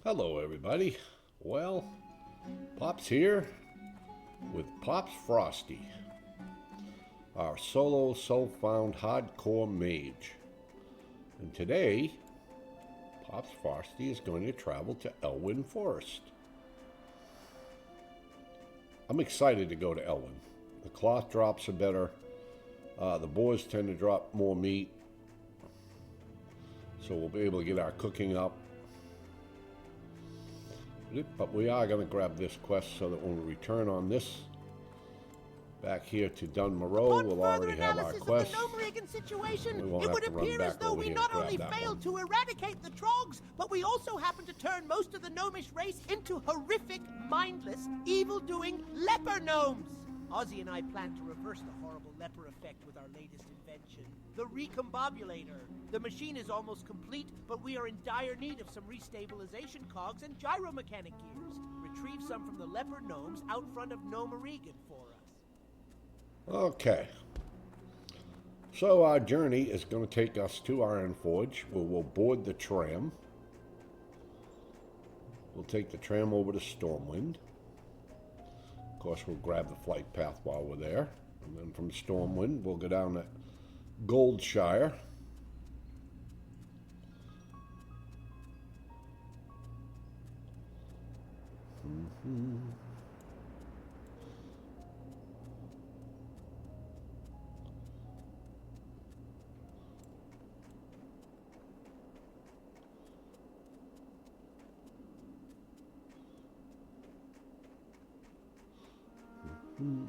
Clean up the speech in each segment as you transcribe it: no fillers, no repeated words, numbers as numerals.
Hello everybody. Well, Pop's here with Popsfrosty, our solo self-found hardcore mage. And today, Popsfrosty is going to travel to Elwyn Forest. I'm excited to go to Elwyn. The cloth drops are better. The boars tend to drop more meat. So we'll be able to get our cooking up. But we are going to grab this quest so that when we return on this back here to Dunmoreau, we'll already have our quest. Situation, we won't it have would to run appear back as though over we here not to grab only that failed one. to eradicate the trogs, but we also happened to turn most of the gnomish race into horrific, mindless, evil-doing leper gnomes. Ozzy and I plan to reverse the horrible leper effect with our latest invention, the recombobulator. The machine is almost complete, but we are in dire need of some restabilization cogs and gyromechanic gears. Retrieve some from the leper gnomes out front of Gnome for us. Okay. So our journey is going to take us to Ironforge, where we'll board the tram. We'll take the tram over to Stormwind. Of course, we'll grab the flight path while we're there. And then from Stormwind, we'll go down to Goldshire.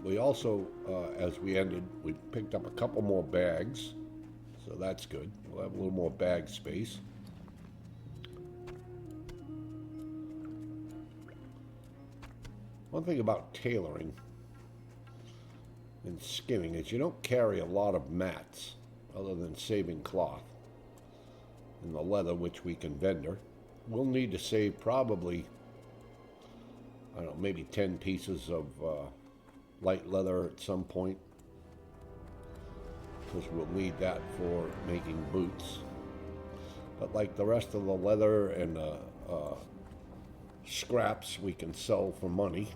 We also, as we ended, we picked up a couple more bags, so that's good. We'll have a little more bag space. One thing about tailoring and skinning is you don't carry a lot of mats other than saving cloth and the leather, which we can vendor. We'll need to save probably, I don't know, maybe 10 pieces of light leather at some point, because we'll need that for making boots. But like the rest of the leather and scraps, we can sell for money.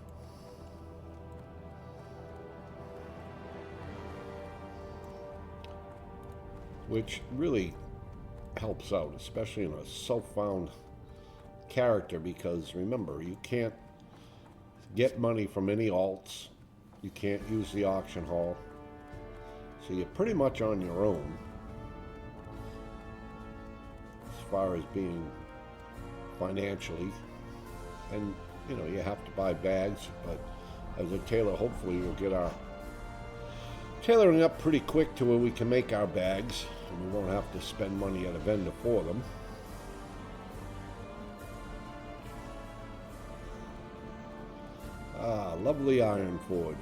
Which really helps out, especially in a self-found character, because remember, you can't get money from any alts. You can't use the auction hall. So you're pretty much on your own as far as being financially. And, you know, you have to buy bags, but as a tailor, hopefully we'll get our tailoring up pretty quick to where we can make our bags, and we won't have to spend money at a vendor for them. Ah, lovely Ironforge.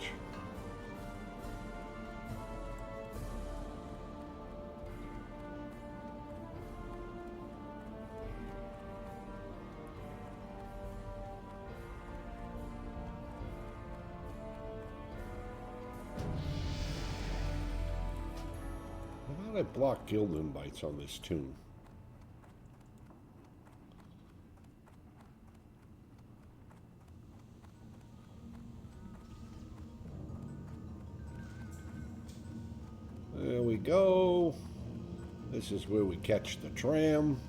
How did I block guild invites on this tune? There we go. This is where we catch the tram.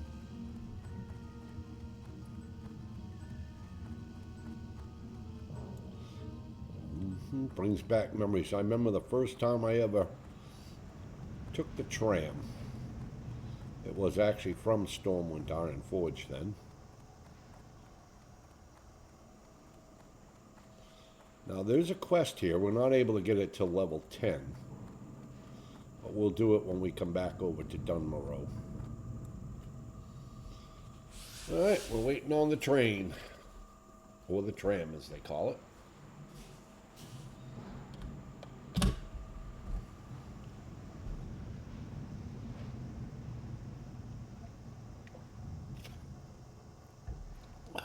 Brings back memories. I remember the first time I ever took the tram. It was actually from Stormwind to Ironforge then. Now there's a quest here. We're not able to get it till level 10. But we'll do it when we come back over to Dunmoreau. Alright, we're waiting on the train. Or the tram as they call it.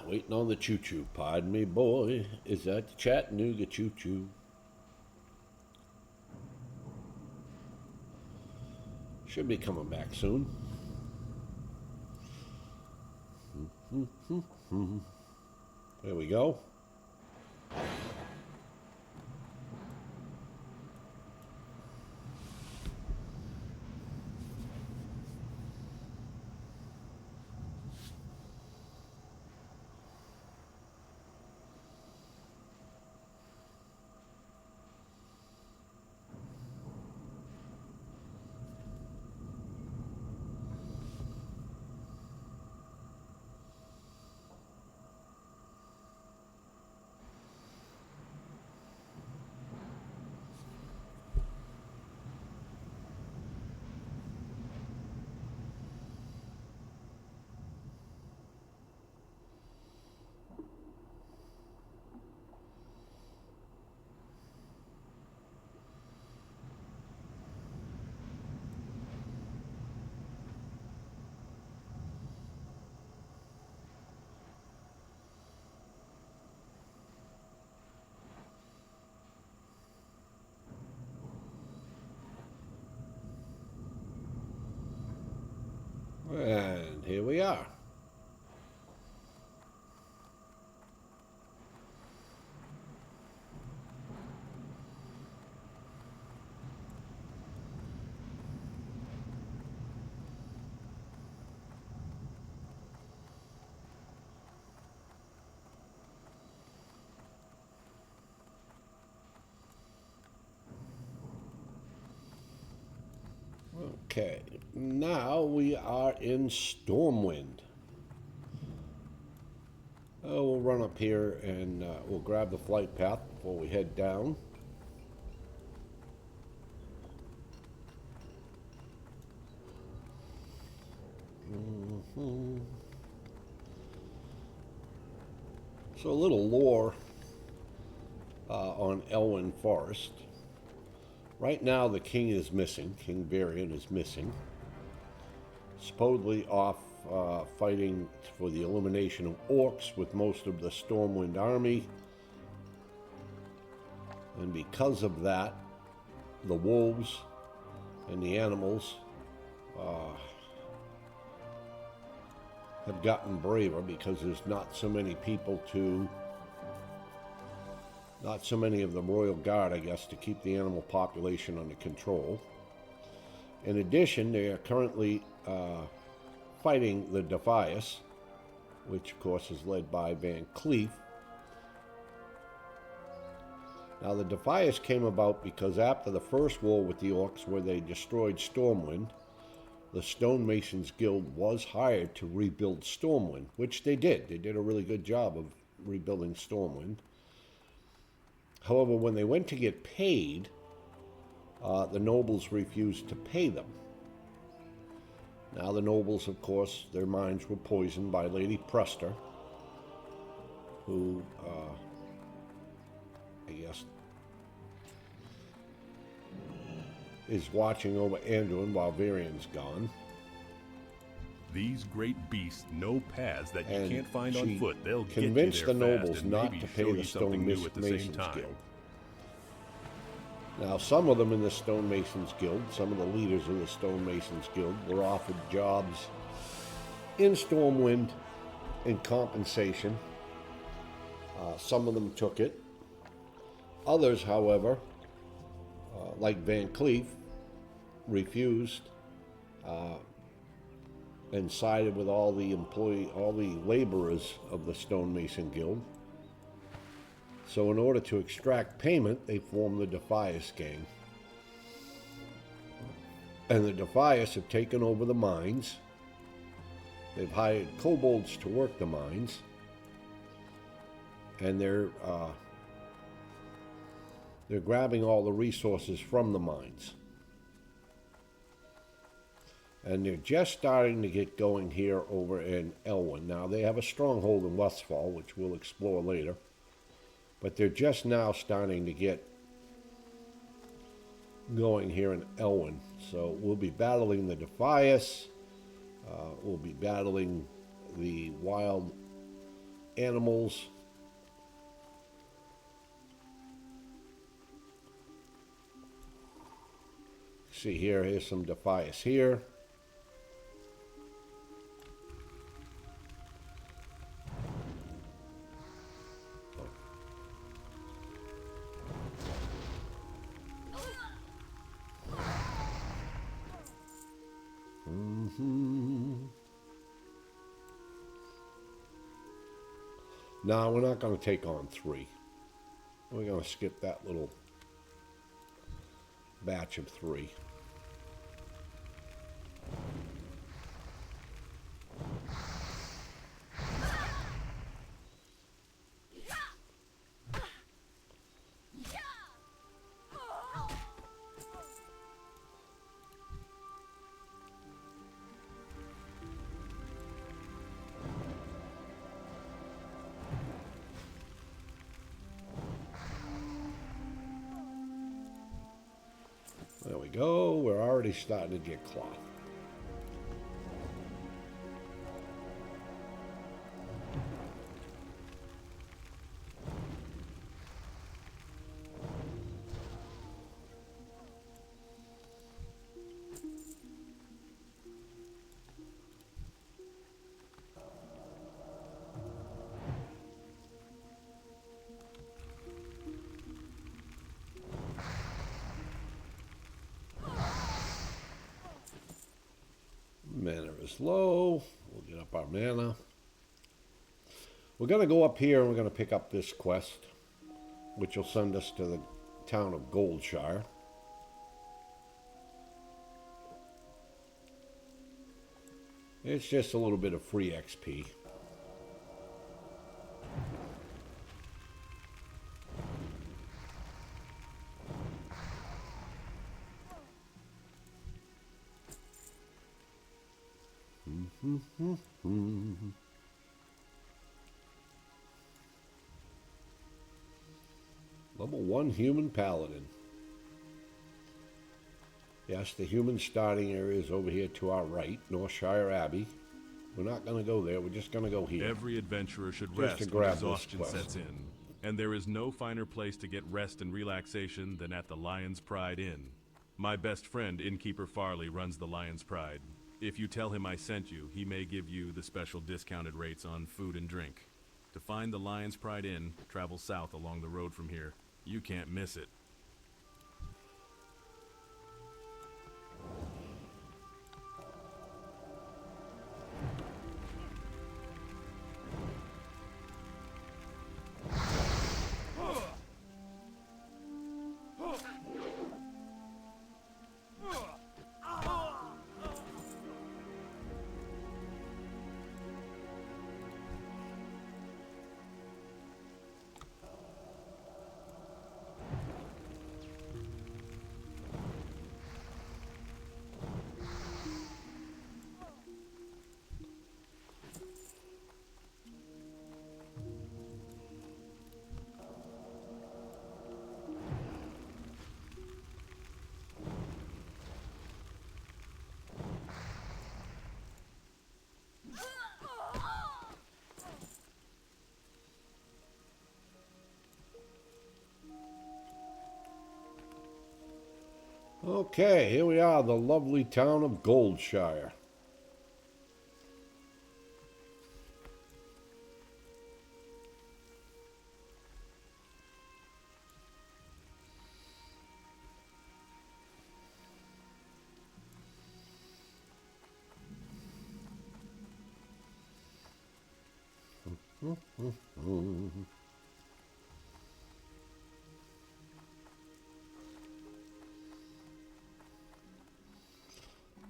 Waiting on the choo-choo. Pardon me, boy. Is that the Chattanooga choo-choo? Should be coming back soon. There we go. And here we are. Okay, now we are in Stormwind. We'll run up here and we'll grab the flight path before we head down. So a little lore on Elwyn Forest. Right now the king is missing. King Varian is missing. Supposedly off fighting for the elimination of orcs with most of the Stormwind army. And because of that, the wolves and the animals have gotten braver because there's not so many people to, not so many of the royal guard, I guess, to keep the animal population under control. In addition, they are currently fighting the Defias, which of course is led by Van Cleef. Now the Defias came about because after the first war with the orcs where they destroyed Stormwind, the Stonemasons Guild was hired to rebuild Stormwind, which they did. They did a really good job of rebuilding Stormwind. However, when they went to get paid, the nobles refused to pay them. Now the nobles, of course, their minds were poisoned by Lady Prester, who, I guess, is watching over Anduin while Varian's gone. These great beasts know paths that you And can't find she on foot. They'll convinced get you there the fast nobles and not maybe to pay show the you something new at the same Stonemasons time. Guild. Now, some of them in the Stonemasons Guild, some of the leaders of the Stonemasons Guild, were offered jobs in Stormwind in compensation. Some of them took it. Others, however, like Van Cleef, refused and sided with all the laborers of the Stonemason Guild. So in order to extract payment, they formed the Defias gang. And the Defias have taken over the mines. They've hired kobolds to work the mines. And they're grabbing all the resources from the mines. And they're just starting to get going here over in Elwyn. Now, they have a stronghold in Westfall, which we'll explore later. But they're just now starting to get going here in Elwyn. So we'll be battling the Defias. We'll be battling the wild animals. See here, here's some Defias here. No, we're not going to take on 3. We're going to skip that little batch of 3. There we go. We're already starting to get cloth. Mana is low. We'll get up our mana. We're going to go up here and we're going to pick up this quest, which will send us to the town of Goldshire. It's just a little bit of free XP. Level 1 human paladin. Yes, the human starting area is over here to our right, Northshire Abbey. We're not going to go there, we're just going to go here. Every adventurer should Just to rest grab when this exhaustion quest. sets in. And there is no finer place to get rest and relaxation than at the Lion's Pride Inn. My best friend, Innkeeper Farley, runs the Lion's Pride. If you tell him I sent you, he may give you the special discounted rates on food and drink. To find the Lion's Pride Inn, travel south along the road from here. You can't miss it. Okay, here we are, the lovely town of Goldshire.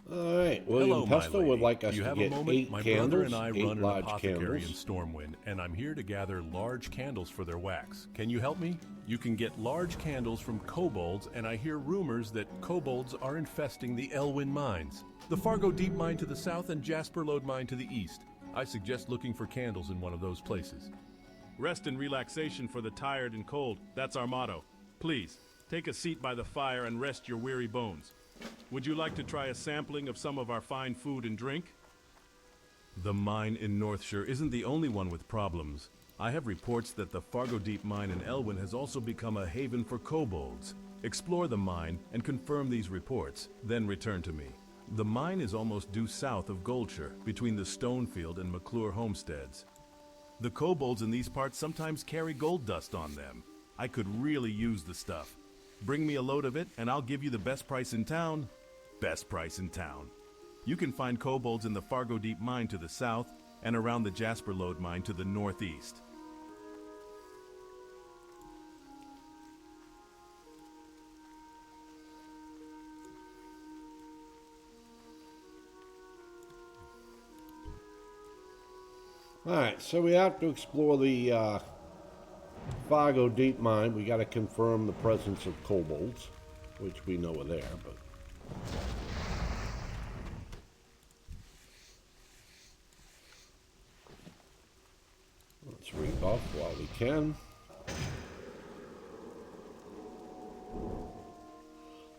All right, William Hello, my Pestle would lady. like us You to have get a moment? 8 My candles, brother and I 8 run an large apothecary in candles. Stormwind, and I'm here to gather large candles for their wax. Can you help me? You can get large candles from kobolds, and I hear rumors that kobolds are infesting the Elwyn mines. The Fargo Deep Mine to the south and Jasper Lode Mine to the east. I suggest looking for candles in one of those places. Rest and relaxation for the tired and cold. That's our motto. Please, take a seat by the fire and rest your weary bones. Would you like to try a sampling of some of our fine food and drink? The mine in Northshire isn't the only one with problems. I have reports that the Fargo Deep Mine in Elwyn has also become a haven for kobolds. Explore the mine and confirm these reports, then return to me. The mine is almost due south of Goldshire, between the Stonefield and McClure homesteads. The kobolds in these parts sometimes carry gold dust on them. I could really use the stuff. Bring me a load of it, and I'll give you the best price in town. Best price in town. You can find kobolds in the Fargo Deep Mine to the south, and around the Jasper Lode Mine to the northeast. Alright, so we have to explore the Fargo Deep Mine. We got to confirm the presence of kobolds, which we know are there, but... Let's rebuff while we can.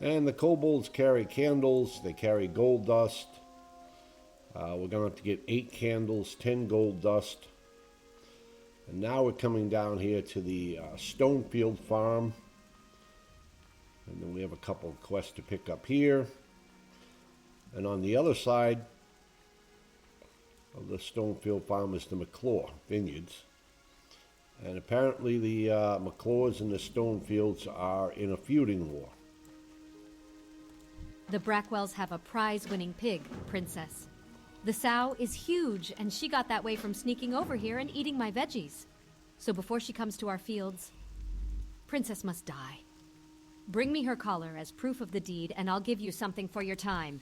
And the kobolds carry candles, they carry gold dust. We're going to have to get 8 candles, 10 gold dust. And now we're coming down here to the Stonefield farm. And then we have a couple of quests to pick up here. And on the other side of the Stonefield farm is the McClure vineyards. And apparently the McClures and the Stonefields are in a feuding war. The Brackwells have a prize-winning pig, Princess. The sow is huge, and she got that way from sneaking over here and eating my veggies. So before she comes to our fields, Princess must die. Bring me her collar as proof of the deed, and I'll give you something for your time.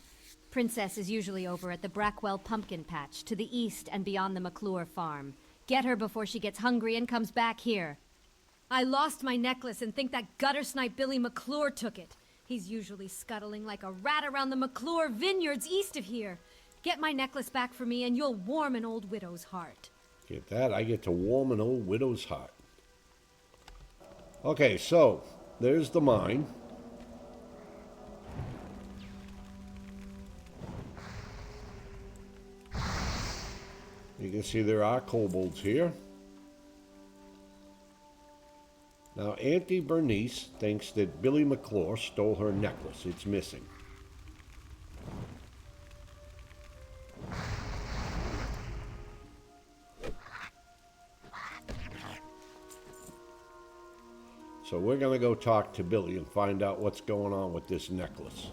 Princess is usually over at the Brackwell pumpkin patch, to the east and beyond the McClure farm. Get her before she gets hungry and comes back here. I lost my necklace and think that gutter snipe Billy McClure took it. He's usually scuttling like a rat around the McClure vineyards east of here. Get my necklace back for me and you'll warm an old widow's heart. Get that? I get to warm an old widow's heart. Okay, so there's the mine. You can see there are kobolds here. Now, Auntie Bernice thinks that Billy McClure stole her necklace. It's missing. So we're going to go talk to Billy and find out what's going on with this necklace.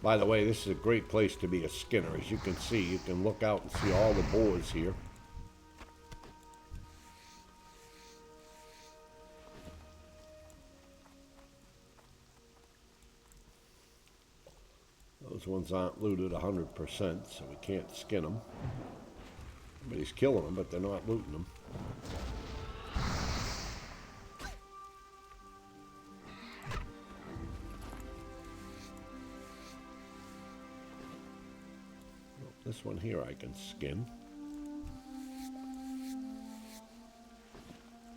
By the way, this is a great place to be a skinner. As you can see, you can look out and see all the boars here. Those ones aren't looted 100%, so we can't skin them. But he's killing them, but they're not looting them. This one here I can skin.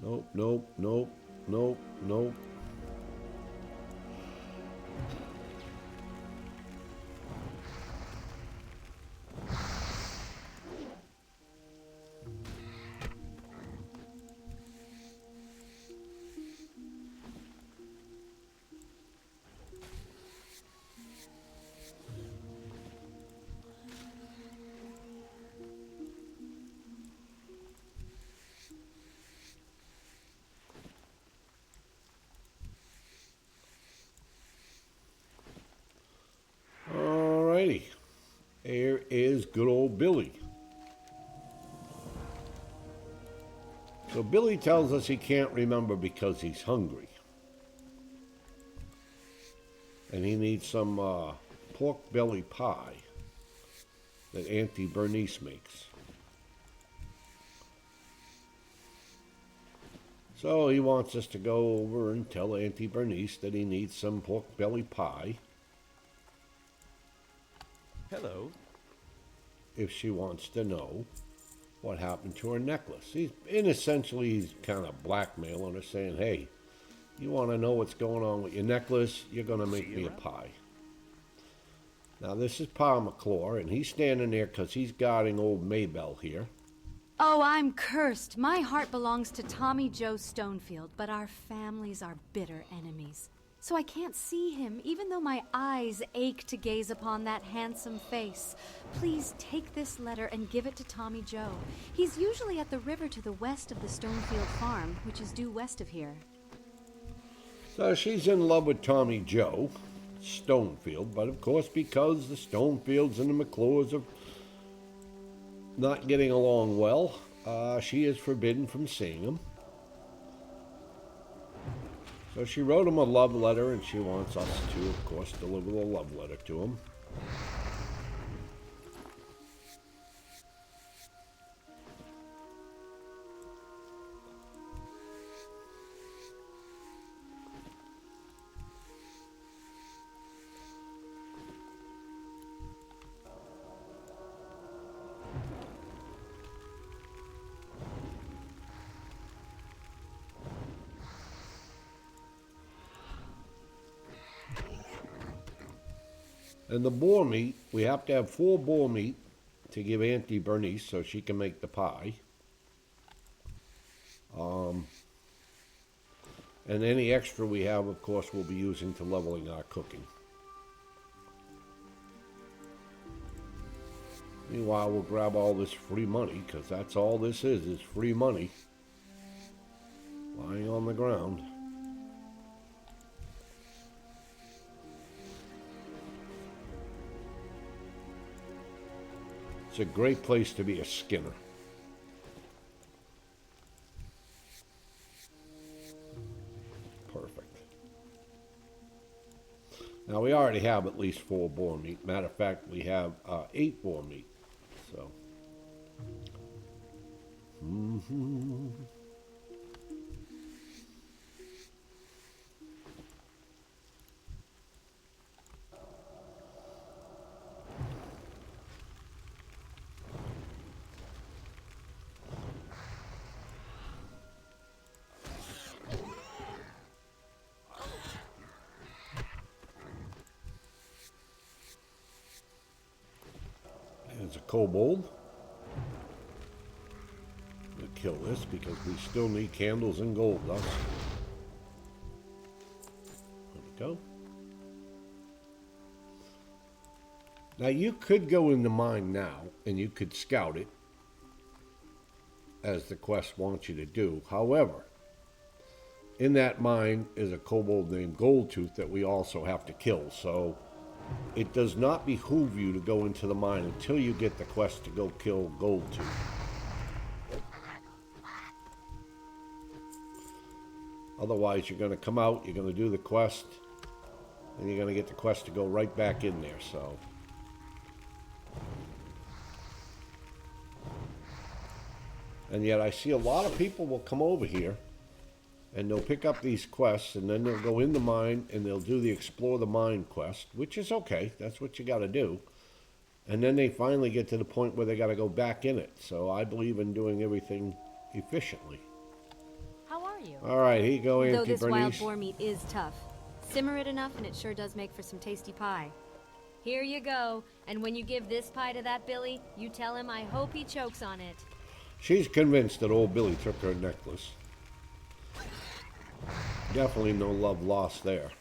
Nope, nope, nope, nope, nope. There is good old Billy. So Billy tells us he can't remember because he's hungry. And he needs some pork belly pie that Auntie Bernice makes. So he wants us to go over and tell Auntie Bernice that he needs some pork belly pie. Hello. If she wants to know what happened to her necklace. Essentially, he's kind of blackmailing her, saying, hey, you want to know what's going on with your necklace? You're going to make me a pie. Now, this is Pa McClure, and he's standing there because he's guarding old Maybelle here. Oh, I'm cursed. My heart belongs to Tommy Joe Stonefield, but our families are bitter enemies. So I can't see him, even though my eyes ache to gaze upon that handsome face. Please take this letter and give it to Tommy Joe. He's usually at the river to the west of the Stonefield farm, which is due west of here. So she's in love with Tommy Joe Stonefield, but of course because the Stonefields and the McClures are not getting along well, she is forbidden from seeing him. So she wrote him a love letter, and she wants us to, of course, deliver the love letter to him. And the boar meat, we have to have 4 boar meat to give Auntie Bernice so she can make the pie. And any extra we have, of course, we'll be using to leveling our cooking. Meanwhile, we'll grab all this free money, because that's all this is free money lying on the ground. It's a great place to be a skinner. Perfect. Now we already have at least 4 boar meat. Matter of fact, we have 8 boar meat. So. There's a kobold. We'll kill this because we still need candles and gold dust. There we go. Now you could go in the mine now and you could scout it as the quest wants you to do. However, in that mine is a kobold named Goldtooth that we also have to kill. So it does not behoove you to go into the mine until you get the quest to go kill Goldtooth. Otherwise, you're going to come out, you're going to do the quest, and you're going to get the quest to go right back in there, so. And yet I see a lot of people will come over here and they'll pick up these quests, and then they'll go in the mine, and they'll do the Explore the Mine quest, which is okay. That's what you got to do. And then they finally get to the point where they got to go back in it. So I believe in doing everything efficiently. How are you? All right, here you go, Auntie Though this Bernice. wild boar meat is tough, simmer it enough, and it sure does make for some tasty pie. Here you go. And when you give this pie to that Billy, you tell him I hope he chokes on it. She's convinced that old Billy took her necklace. Definitely no love lost there.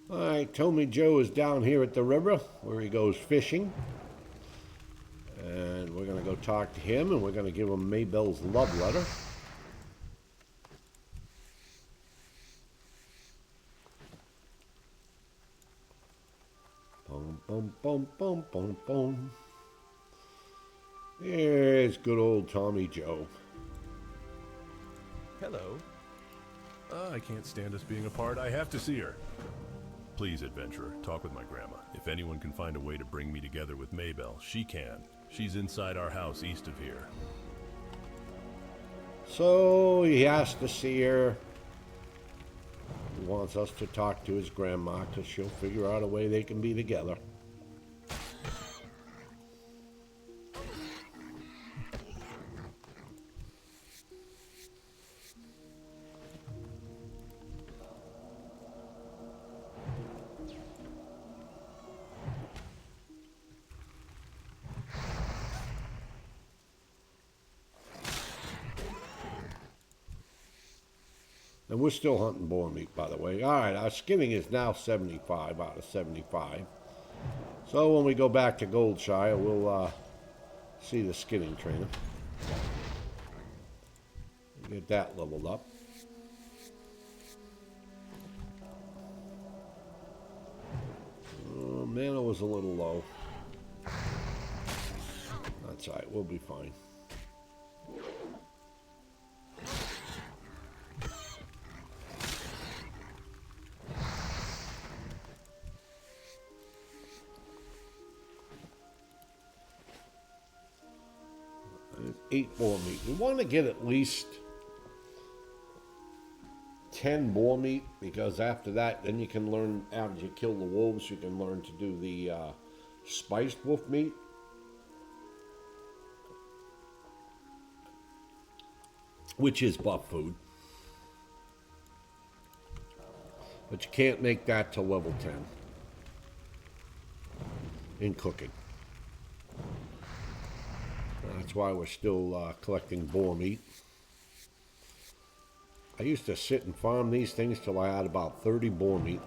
All right, Tommy Joe is down here at the river where he goes fishing. And we're going to go talk to him, and we're going to give him Maybelle's love letter. Boom, boom, boom, boom, boom, boom. There's good old Tommy Joe. Hello. I can't stand us being apart. I have to see her. Please, adventurer, talk with my grandma. If anyone can find a way to bring me together with Maybelle, she can. She's inside our house east of here. So he has to see her. He wants us to talk to his grandma because she'll figure out a way they can be together. And we're still hunting boar meat, by the way. All right, our skinning is now 75 out of 75. So when we go back to Goldshire, we'll see the skinning trainer. Get that leveled up. Mana was a little low. That's all right, we'll be fine. There's 8 boar meat. You want to get at least 10 boar meat, because after that, then you can learn, after you kill the wolves, you can learn to do the spiced wolf meat. Which is buff food. But you can't make that till level 10 in cooking. That's why we're still collecting boar meat. I used to sit and farm these things till I had about 30 boar meat.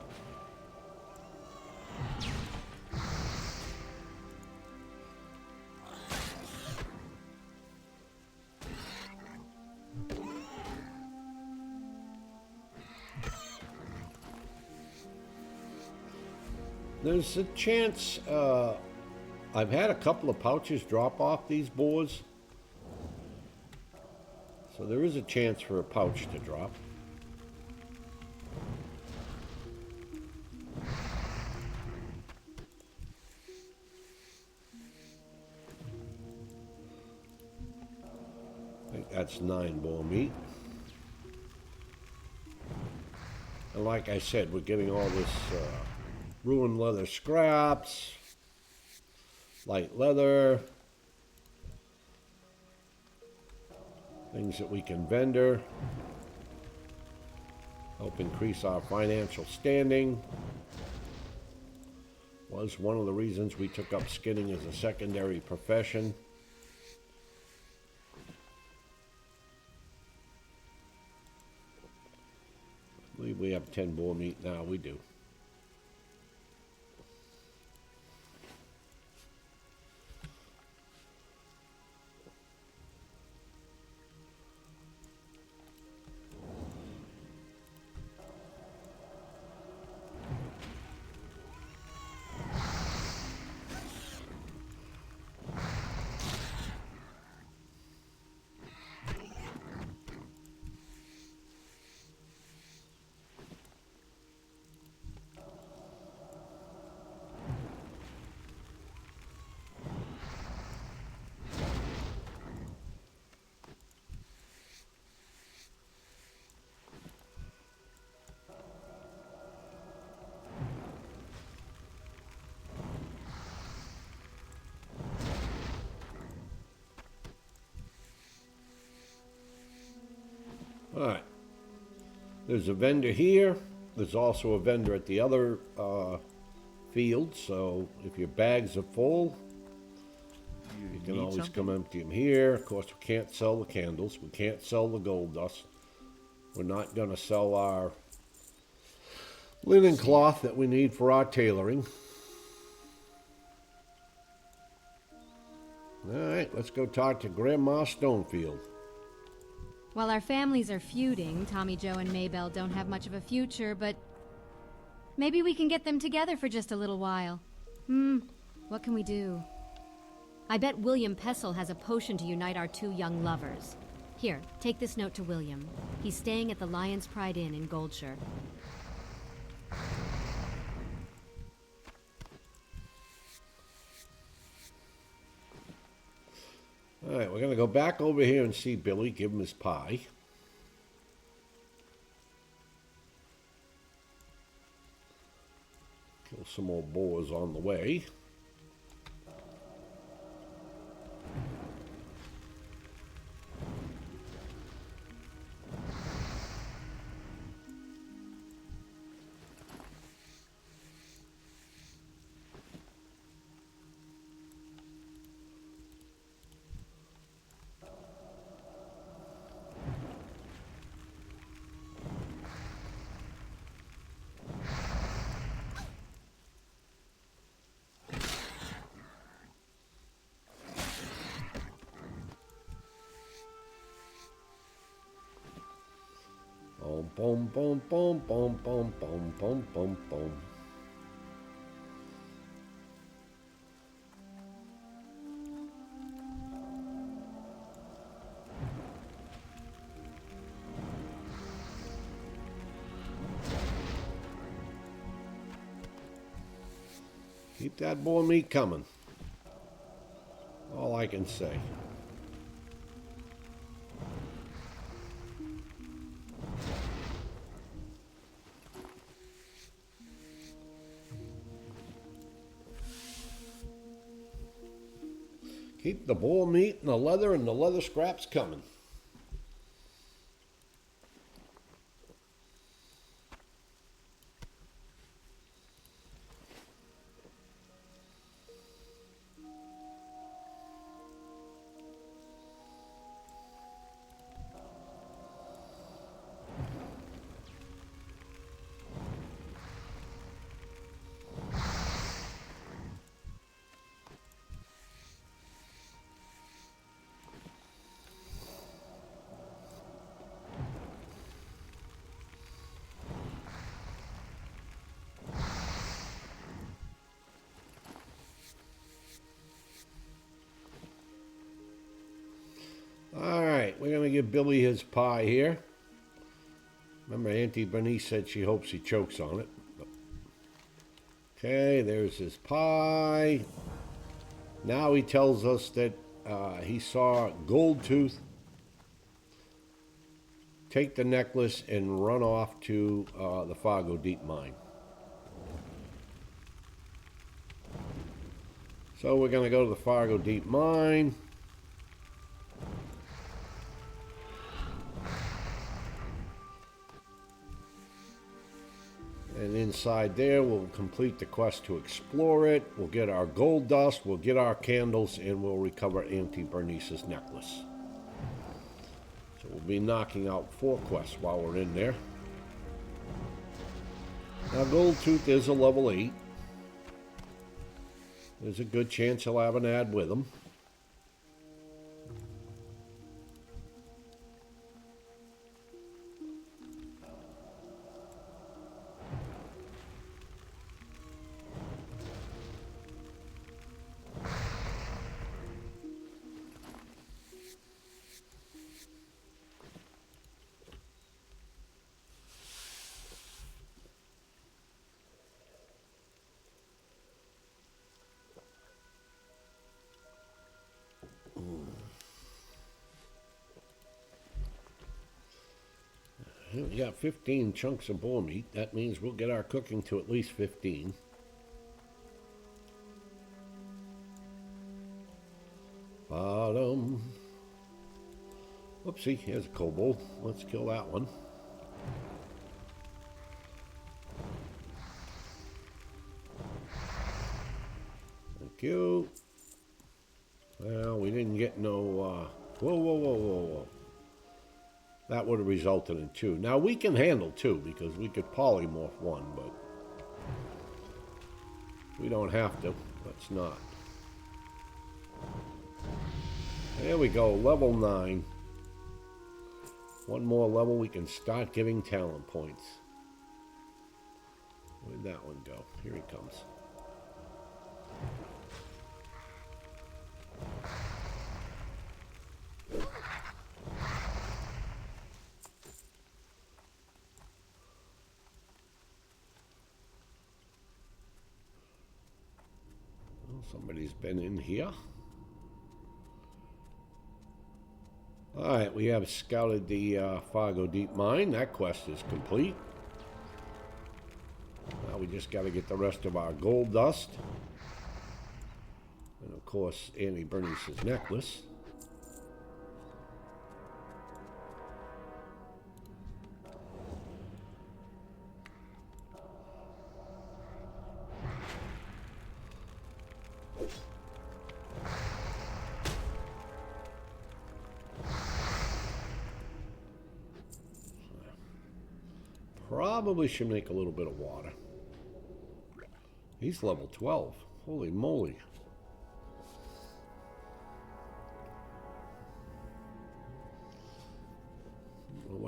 There's a chance, I've had a couple of pouches drop off these boars. So there is a chance for a pouch to drop. I think that's 9 boar meat. And like I said, we're getting all this ruined leather scraps, light leather, things that we can vendor, help increase our financial standing. Was one of the reasons we took up skinning as a secondary profession. I believe we have 10 boar meat now, we do. All right, there's a vendor here. There's also a vendor at the other field, so if your bags are full, you can always come empty them here. Of course, we can't sell the candles. We can't sell the gold dust. We're not going to sell our linen cloth that we need for our tailoring. All right, let's go talk to Grandma Stonefield. While our families are feuding, Tommy Joe and Maybelle don't have much of a future, but maybe we can get them together for just a little while. What can we do? I bet William Pessel has a potion to unite our 2 young lovers. Here, take this note to William. He's staying at the Lion's Pride Inn in Goldshire. All right, we're going to go back over here and see Billy, give him his pie. Kill some more boars on the way. Boom, boom, boom, boom, boom, boom, boom, boom, boom, boom. Keep that boar meat coming. All I can say. Keep the boar meat and the leather scraps coming. Alright, we're going to give Billy his pie here. Remember, Auntie Bernice said she hopes he chokes on it. Okay, there's his pie. Now he tells us that he saw Goldtooth take the necklace and run off to the Fargo Deep Mine. So we're going to go to the Fargo Deep Mine. And inside there, we'll complete the quest to explore it. We'll get our gold dust, we'll get our candles, and we'll recover Auntie Bernice's necklace. So we'll be knocking out 4 quests while we're in there. Now, Goldtooth is a level 8. There's a good chance he'll have an ad with him. We got 15 chunks of boar meat. That means we'll get our cooking to at least 15. Bottom. Whoopsie, here's a kobold. Let's kill that one. Thank you. Well, we didn't get no... Whoa, whoa, whoa, whoa, whoa. That would have resulted in 2. Now, we can handle 2 because we could polymorph 1, but we don't have to. Let's not. There we go, level 9. 1 more level, we can start giving talent points. Where'd that one go? Here he comes. Somebody's been in here. Alright, we have scouted the Fargo Deep Mine. That quest is complete. Now we just got to get the rest of our gold dust. And of course, Auntie Bernice's necklace. Probably should make a little bit of water. He's level 12. Holy moly.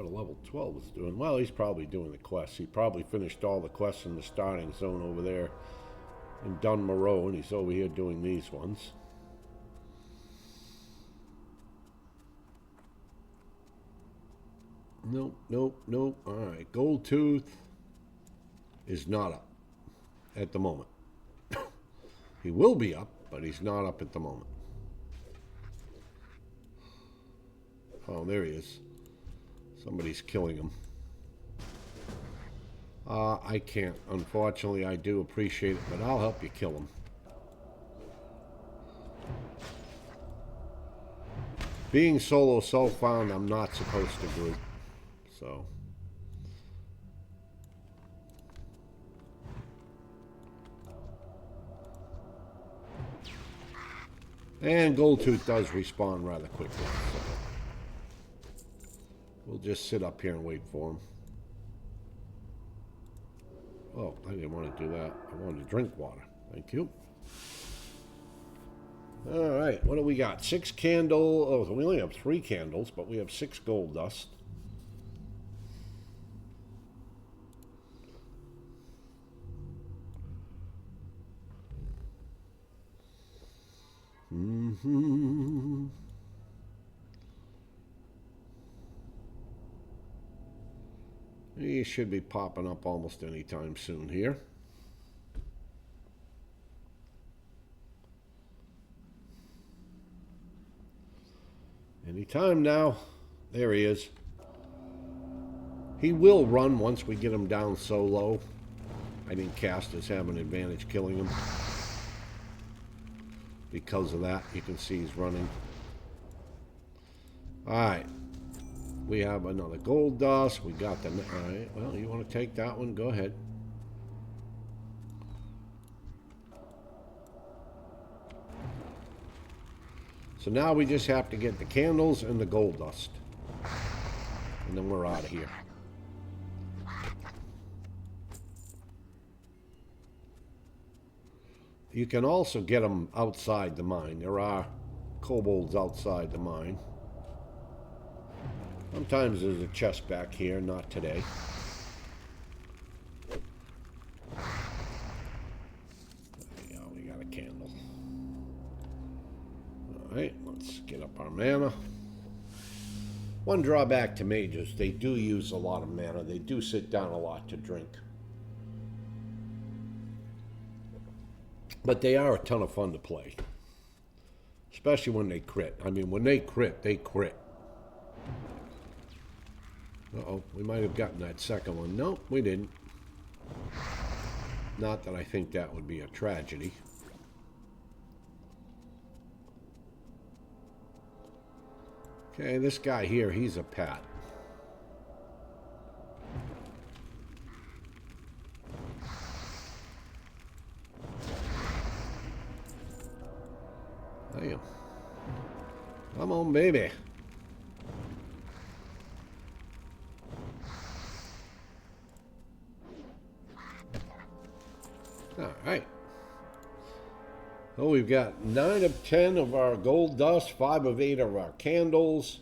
what a level 12 is doing. Well, he's probably doing the quests. He probably finished all the quests in the starting zone over there in Dunmoreau, and he's over here doing these ones. Nope, nope, nope. All right, Gold Tooth is not up at the moment. He will be up, but he's not up at the moment. Oh, there he is. Somebody's killing him. I can't. Unfortunately, I do appreciate it, but I'll help you kill him. Being solo self-found, I'm not supposed to group. So. And Goldtooth does respawn rather quickly. So. We'll just sit up here and wait for him. Oh, I didn't want to do that. I wanted to drink water. Thank you. All right, what do we got? 6 candle. Oh, so we only have 3 candles, but we have 6 gold dust. Mm-hmm. He should be popping up almost any time soon here. Anytime now. There he is. He will run once we get him down so low. I think casters have an advantage killing him. Because of that, you can see he's running. Alright. We have another gold dust. We got the... Alright, well, you want to take that one? Go ahead. So now we just have to get the candles and the gold dust. And then we're out of here. You can also get them outside the mine. There are kobolds outside the mine. Sometimes there's a chest back here, not today. There we go, we got a candle. Alright, let's get up our mana. One drawback to mages, they do use a lot of mana. They do sit down a lot to drink. But they are a ton of fun to play. Especially when they crit. I mean, when they crit, they crit. Uh-oh, we might have gotten that second one. Nope, we didn't. Not that I think that would be a tragedy. Okay, this guy here, he's a pat. Damn. Come on, baby. All right. So we've got 9 of 10 of our gold dust, 5 of 8 of our candles.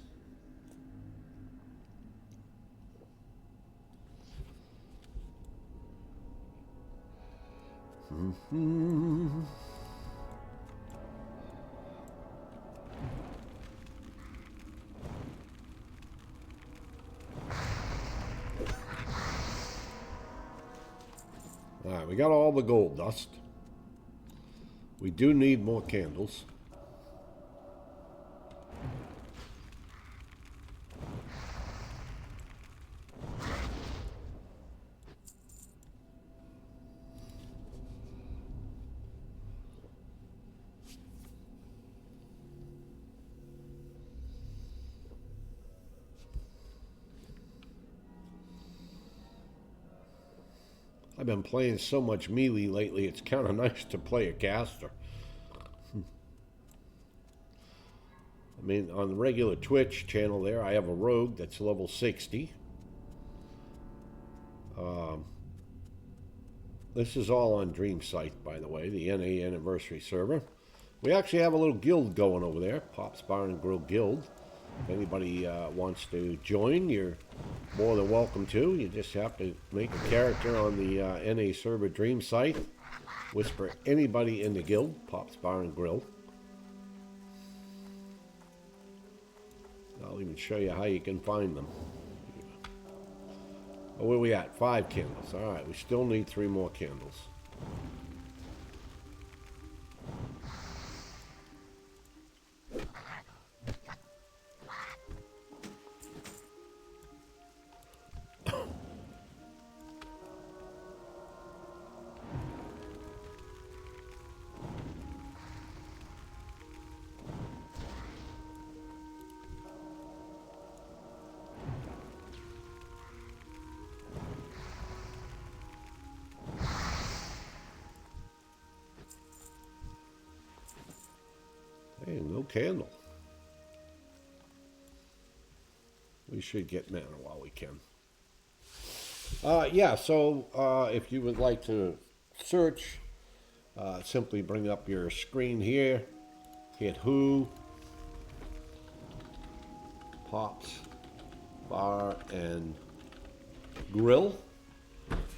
Mm-hmm. All right, we got all the gold dust. We do need more candles. I've been playing so much melee lately, it's kind of nice to play a caster. I mean, on the regular Twitch channel there, I have a rogue that's level 60. This is all on Dreamsight, by the way, the NA Anniversary server. We actually have a little guild going over there, Popsbarngrill Guild. If anybody wants to join, you're more than welcome to. You just have to make a character on the NA server Dream site. Whisper anybody in the guild, Popsbarngrill. I'll even show you how you can find them. Oh, where are we at? 5 candles. All right, we still need 3 more candles. Hey, no candle. We should get mana while we can. Yeah, so if you would like to search, simply bring up your screen here, hit who, Pops, Bar, and Grill.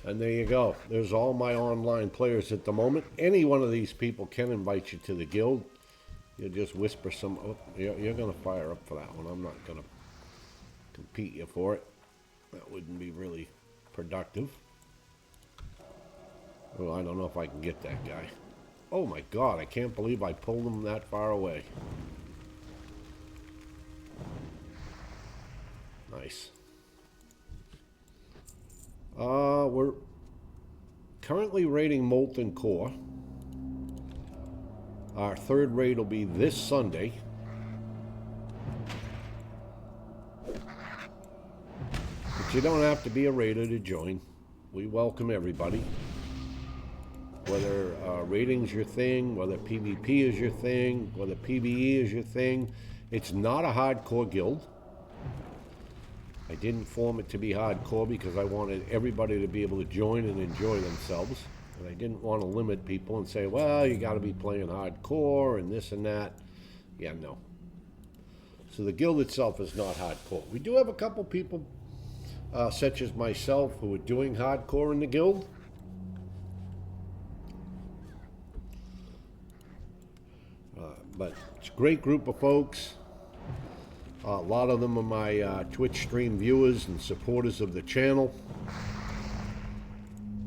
And there you go. There's all my online players at the moment. Any one of these people can invite you to the guild. You just whisper some. Oh, you're going to fire up for that one. I'm not going to compete you for it. That wouldn't be really productive. Well, I don't know if I can get that guy. Oh my God, I can't believe I pulled him that far away. Nice. We're currently raiding Molten Core. Our 3rd raid will be this Sunday. But you don't have to be a raider to join. We welcome everybody. Whether raiding's your thing, whether PvP is your thing, whether PvE is your thing. It's not a hardcore guild. I didn't form it to be hardcore because I wanted everybody to be able to join and enjoy themselves. And I didn't want to limit people and say, well, you got to be playing hardcore and this and that. Yeah, no. So the guild itself is not hardcore. We do have a couple people, such as myself, who are doing hardcore in the guild. But it's a great group of folks. A lot of them are my Twitch stream viewers and supporters of the channel.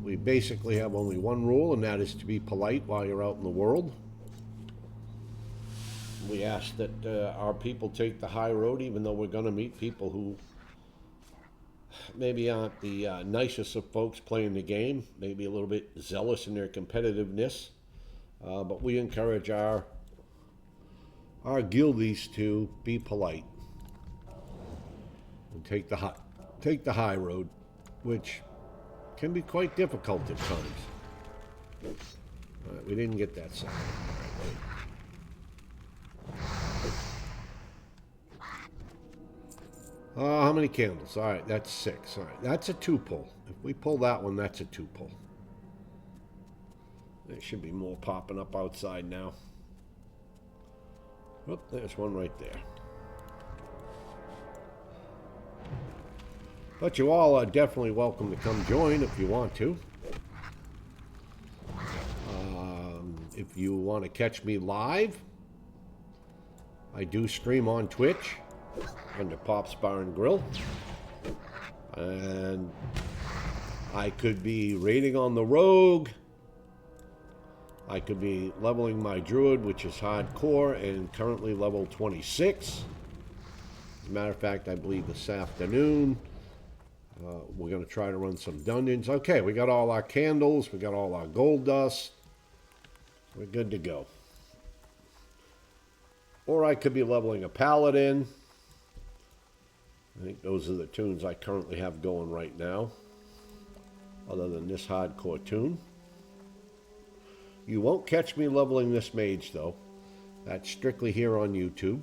We basically have only one rule, and that is to be polite while you're out in the world. We ask that our people take the high road, even though we're going to meet people who maybe aren't the nicest of folks playing the game, maybe a little bit zealous in their competitiveness. But we encourage our guildies to be polite and take the high road, which can be quite difficult at times. All right, we didn't get that sound. How many candles? All right, that's 6. All right, that's a 2-pull. If we pull that one, that's a 2-pull. There should be more popping up outside now. Oh, there's one right there. But you all are definitely welcome to come join if you want to. If you want to catch me live, I do stream on Twitch under Popsbarngrill. And I could be raiding on the rogue. I could be leveling my druid, which is hardcore, and currently level 26. As a matter of fact, I believe this afternoon we're going to try to run some dungeons. Okay, we got all our candles. We got all our gold dust. We're good to go. Or I could be leveling a paladin. I think those are the tunes I currently have going right now, other than this hardcore tune. You won't catch me leveling this mage, though. That's strictly here on YouTube.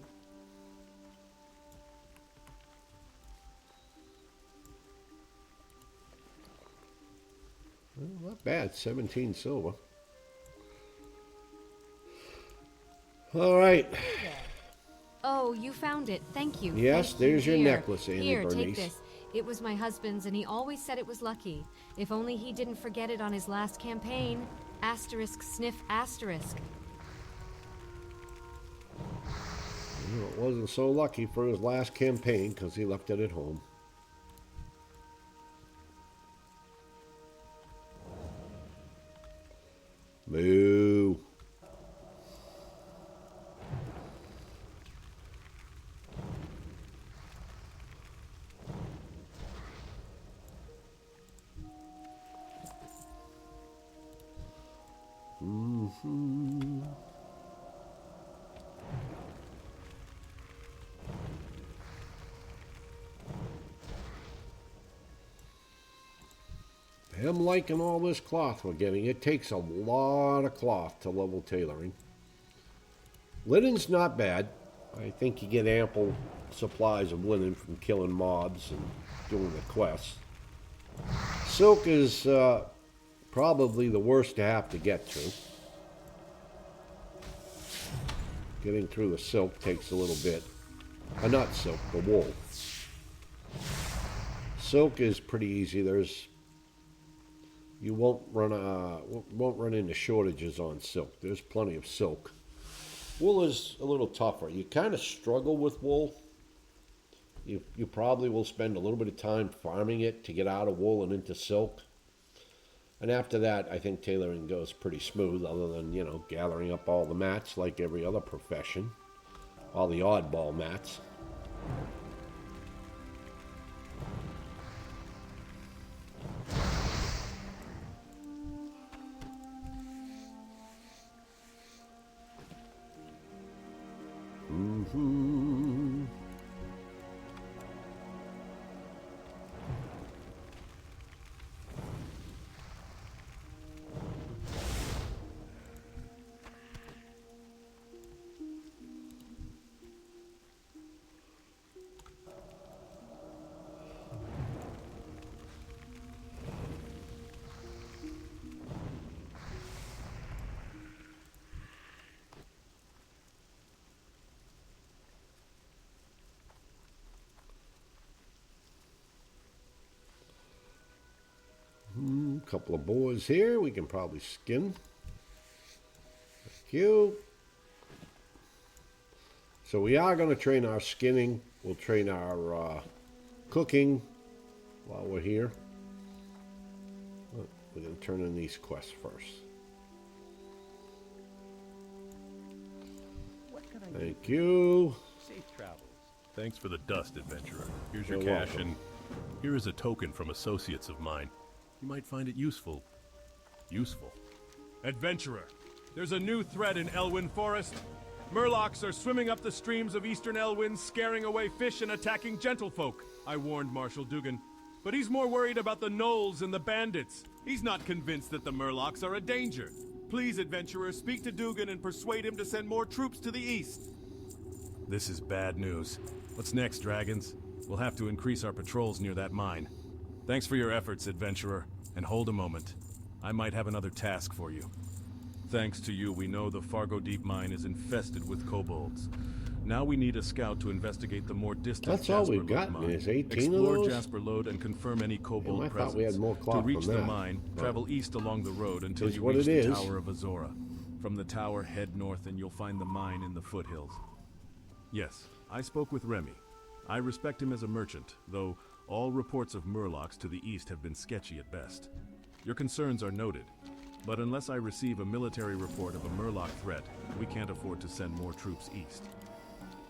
Well, not bad, 17 silver. All right. Oh, you found it. Thank you. Yes, Thank there's you. your Here. necklace, Annie Here, Bernice. take this. It was my husband's, and he always said it was lucky. If only he didn't forget it on his last campaign. Asterisk sniff asterisk. Well, it wasn't so lucky for his last campaign because he left it at home. Moo. I'm liking all this cloth we're getting. It takes a lot of cloth to level tailoring. Linen's not bad. I think you get ample supplies of linen from killing mobs and doing the quests. Silk is probably the worst to have to get to. Getting through the silk takes a little bit. Not silk, the wool. Silk is pretty easy. You won't run into shortages on silk. There's plenty of silk. Wool is a little tougher. You kind of struggle with wool. You probably will spend a little bit of time farming it to get out of wool and into silk. And after that, I think tailoring goes pretty smooth, other than, you know, gathering up all the mats like every other profession. All the oddball mats. Couple of boars here we can probably skin. Thank you. So we are going to train our skinning. We'll train our cooking while we're here. We're going to turn in these quests first. Thank you. Safe travels. Thanks for the dust, adventurer. Here's your You're cash, welcome. and here is a token from associates of mine. You might find it useful. Useful. Adventurer, there's a new threat in Elwyn Forest. Murlocs are swimming up the streams of eastern Elwyn, scaring away fish and attacking gentlefolk. I warned Marshal Dugan, but he's more worried about the gnolls and the bandits. He's not convinced that the Murlocs are a danger. Please, adventurer, speak to Dugan and persuade him to send more troops to the east. This is bad news. What's next, dragons? We'll have to increase our patrols near that mine. Thanks for your efforts, adventurer. And hold a moment. I might have another task for you. Thanks to you, we know the Fargo Deep Mine is infested with kobolds. Now we need a scout to investigate the more distant That's all Jasper we've Lode got. mine. There's 18 of Explore those? Jasper Lode and confirm any kobold I presence. thought we had more cloth to reach than the that, mine, but travel east along the road until is you what reach it the is. Tower of Azora. From the tower, head north and you'll find the mine in the foothills. Yes, I spoke with Remy. I respect him as a merchant, though all reports of Murlocs to the east have been sketchy at best. Your concerns are noted, but unless I receive a military report of a Murloc threat, we can't afford to send more troops east.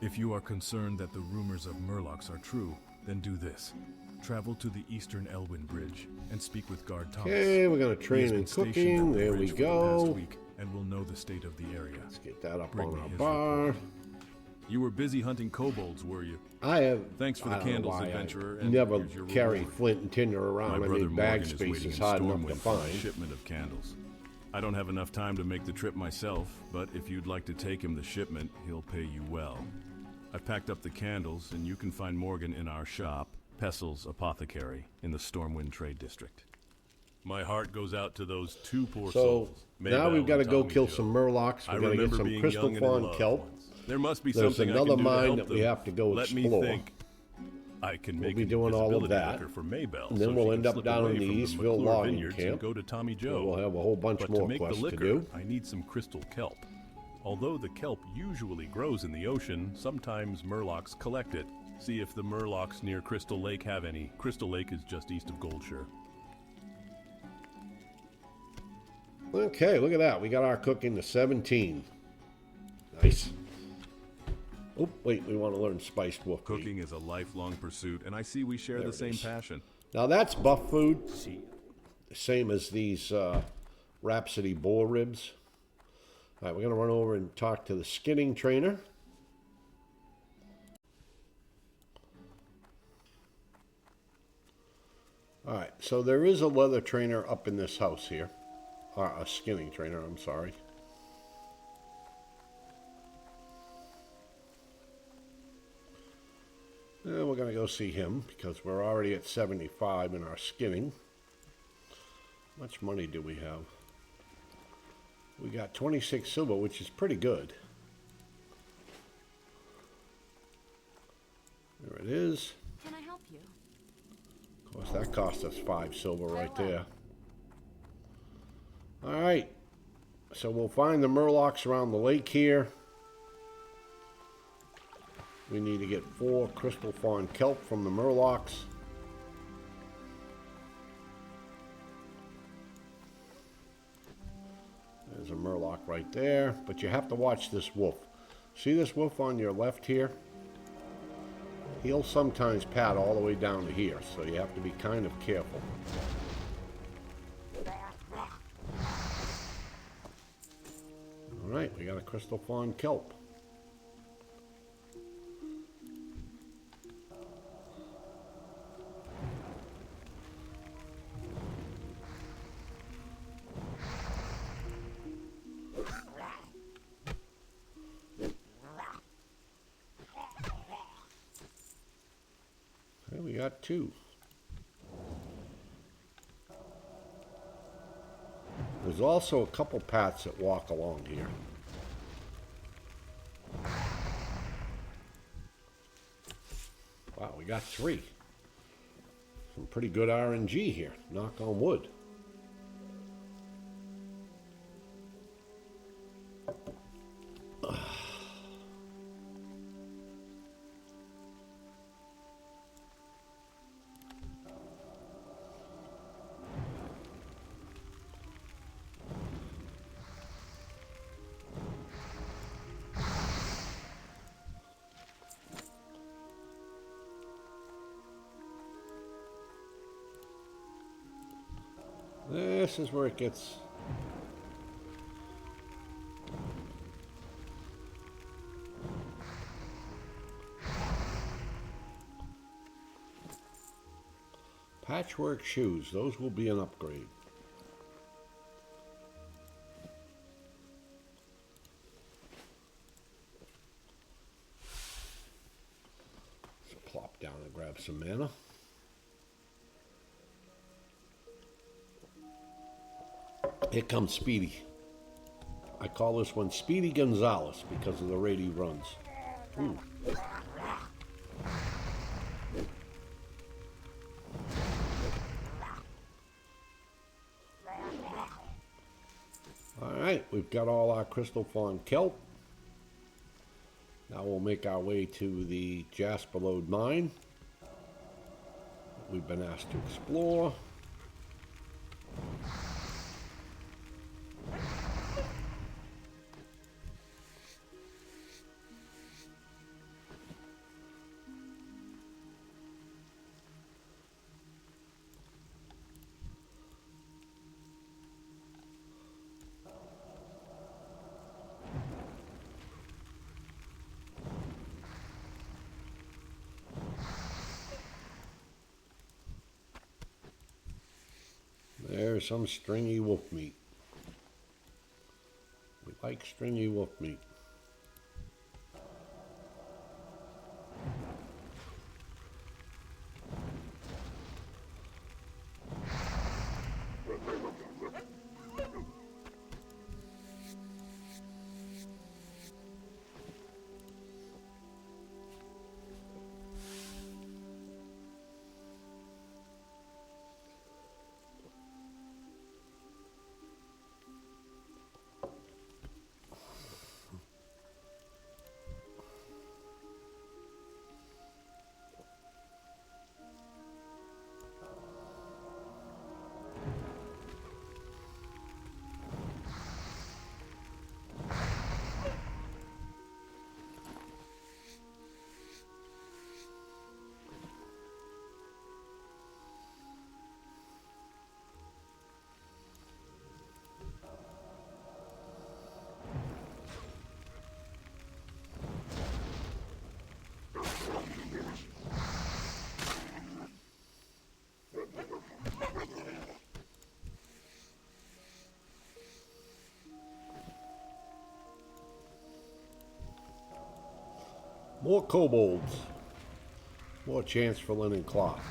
If you are concerned that the rumors of Murlocs are true, then do this. Travel to the eastern Elwyn Bridge and speak with Guard Thomas. Okay, we're going to He has train been in stationed cooking. at the There we bridge for the past go. week and will know the state of the area. Let's get that up Bring on me our his bar. report. You were busy hunting kobolds, were you? I have. Thanks for the I don't know candles, why adventurer, I and never here's your carry reward. flint and tinder My around. I brother mean, bag Morgan is space waiting is in hard enough Stormwind to for a find. shipment of candles. I don't have enough time to make the trip myself, but if you'd like to take him the shipment, he'll pay you well. I've packed up the candles, and you can find Morgan in our shop, Pessel's Apothecary, in the Stormwind Trade District. My heart goes out to those two poor So souls. now we've Maybell got to and go Tommy kill Jo. some Murlocs. I We're going to get remember some being crystal young and in fawn love kelp. once. There must be There's something I another can do to mine help that we them. have to go Let explore. me think. I can We'll make be an doing all of invisibility that. liquor for Maybelle, And then so we'll she end can up slip down away in the from Eastville McClure logging Vineyards camp. and go to Tommy Joe. We'll have a whole bunch But more to make the quests liquor, to do. I need some crystal kelp. Although the kelp usually grows in the ocean, sometimes murlocs collect it. See if the murlocs near Crystal Lake have any. Crystal Lake is just east of Goldshire. Okay, look at that. We got our cooking to 17. Nice. Oh, wait, we want to learn spiced wolf meat. Cooking is a lifelong pursuit, and I see we share There the it same is. passion. Now that's buff food. Same as these Rhapsody boar ribs. All right, we're going to run over and talk to the skinning trainer. All right, so there is a leather trainer up in this house here. A skinning trainer, I'm sorry. And we're going to go see him because we're already at 75 in our skinning. How much money do we have? We got 26 silver, which is pretty good. There it is. Can I help you? Of course, that cost us 5 silver right there. All right. So we'll find the murlocs around the lake here. We need to get 4 crystal fawn kelp from the murlocs. There's a murloc right there, but you have to watch this wolf. See this wolf on your left here? He'll sometimes pad all the way down to here, so you have to be kind of careful. All right, we got a crystal fawn kelp. We got 2. There's also a couple paths that walk along here. Wow, we got 3. Some pretty good RNG here. Knock on wood. This is where it gets... Patchwork shoes. Those will be an upgrade. Let's plop down and grab some mana. Here comes Speedy. I call this one Speedy Gonzalez because of the rate he runs. Ooh. All right, we've got all our crystal fawn kelp. Now we'll make our way to the Jasper Lode mine that we've been asked to explore. There's some stringy wolf meat. We like stringy wolf meat. More kobolds. More chance for linen cloth.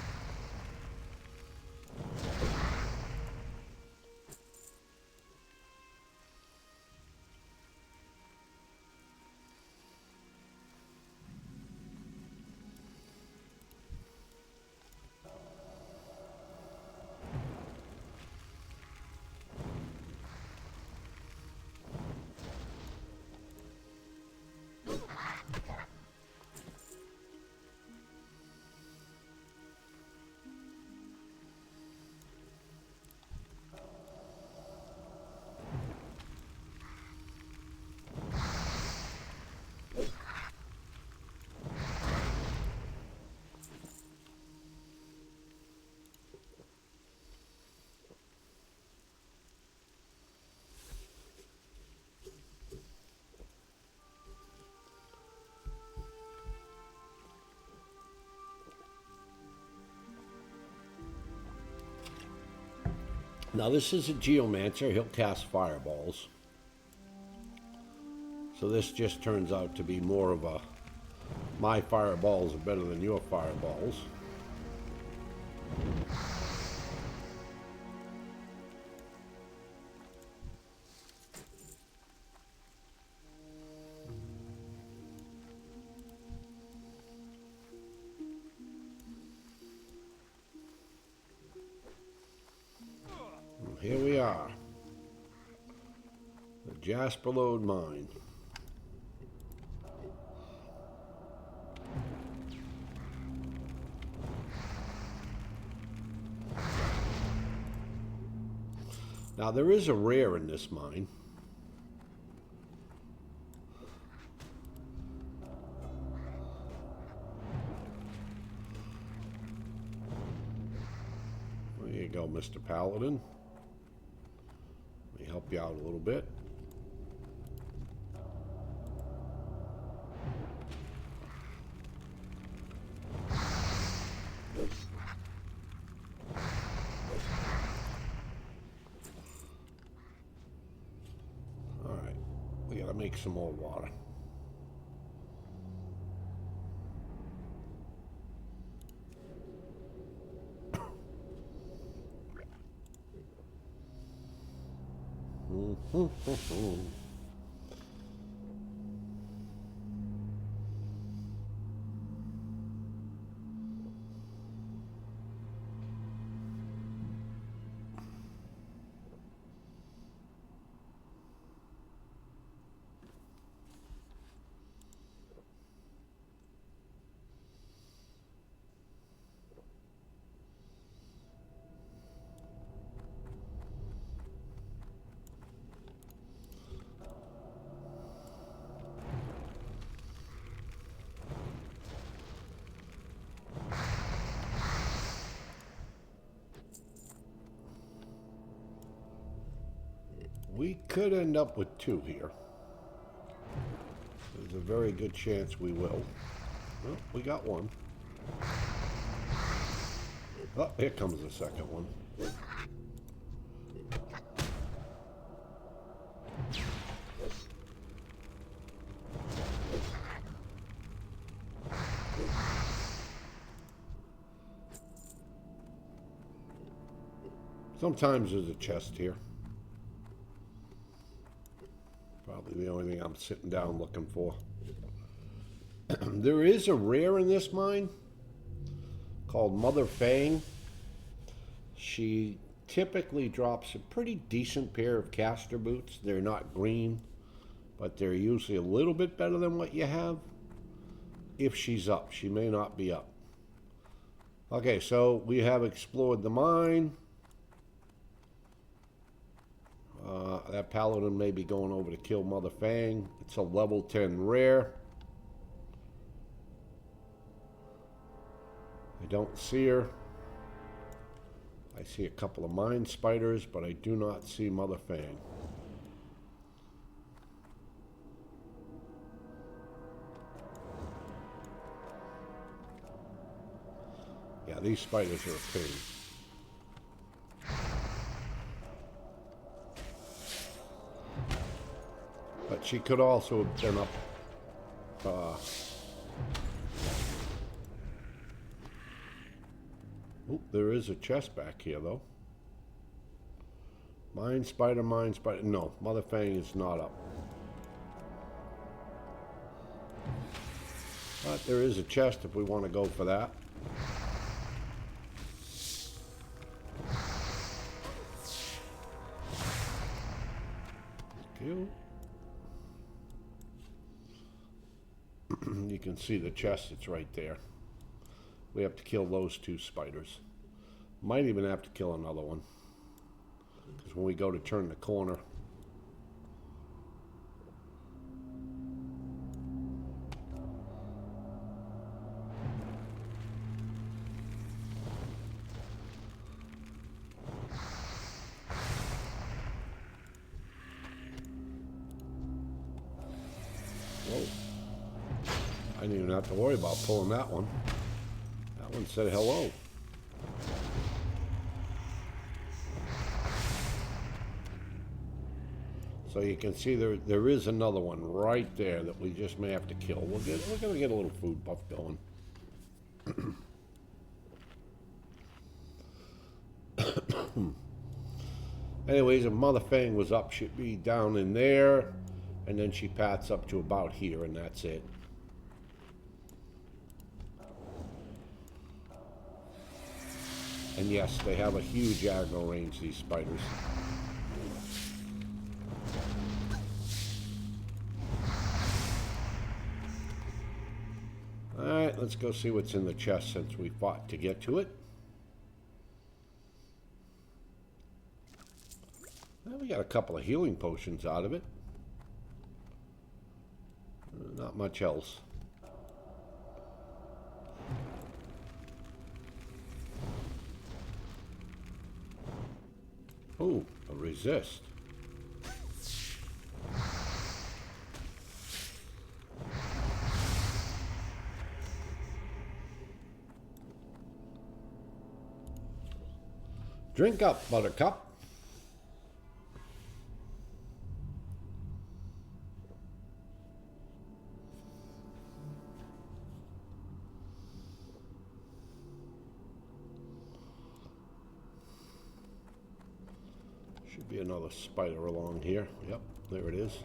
Now this is a geomancer, he'll cast fireballs. So this just turns out to be more of a, my fireballs are better than your fireballs. Here we are, the Jasper Lode Mine. Now there is a rare in this mine. There you go, Mr. Paladin. Let me help you out a little bit. All right, we gotta make some more water. We could end up with two here. There's a very good chance we will. Well, we got one. Oh, here comes the second one. Sometimes there's a chest here. Probably the only thing I'm sitting down looking for. There is a rare in this mine called Mother Fang. She typically drops a pretty decent pair of caster boots. They're not green, but they're usually a little bit better than what you have. If she's up, she may not be up. Okay, so we have explored the mine. That paladin may be going over to kill Mother Fang. It's a level 10 rare. I don't see her. I see a couple of mine spiders, but I do not see Mother Fang. Yeah, these spiders are a pain. But she could also have been up Oh, there is a chest back here, though. Mine spider, mine spider. No, Mother Fang is not up. But there is a chest if we want to go for that. You can see the chest, it's right there. We have to kill those 2 spiders. Might even have to kill another one. Because when we go to turn the corner, whoa. I didn't even have to worry about pulling that one. That one said hello. So you can see there is another one right there that we just may have to kill. We're gonna get a little food buff going. Anyways, if Mother Fang was up, she'd be down in there, and then she pats up to about here, and that's it. And yes, they have a huge aggro range, these spiders. Alright, let's go see what's in the chest since we fought to get to it. Well, we got a couple of healing potions out of it. Not much else. Oh, a resist. Drink up, Buttercup. Should be another spider along here. Yep, there it is.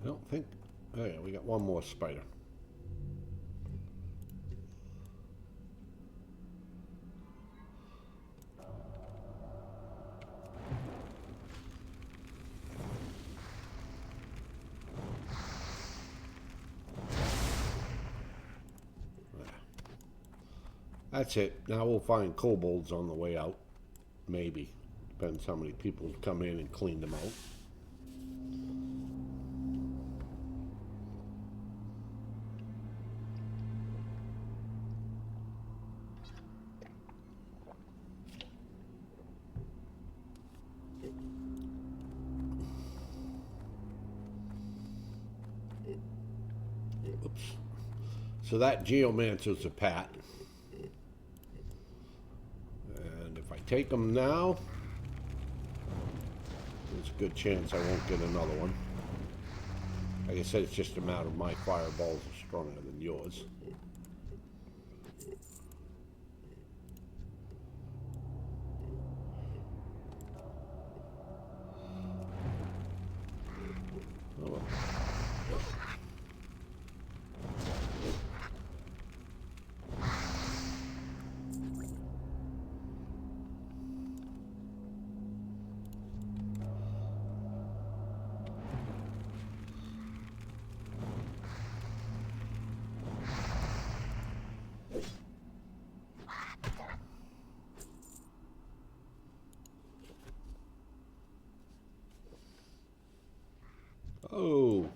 I don't think... Oh yeah, we got one more spider. That's it. Now we'll find kobolds on the way out. Maybe. Depends how many people come in and clean them out. Oops. So that Geomancer's a pat. And if I take them now, there's a good chance I won't get another one. Like I said, it's just a matter of my fireballs are stronger than yours. Oh, well. Oh,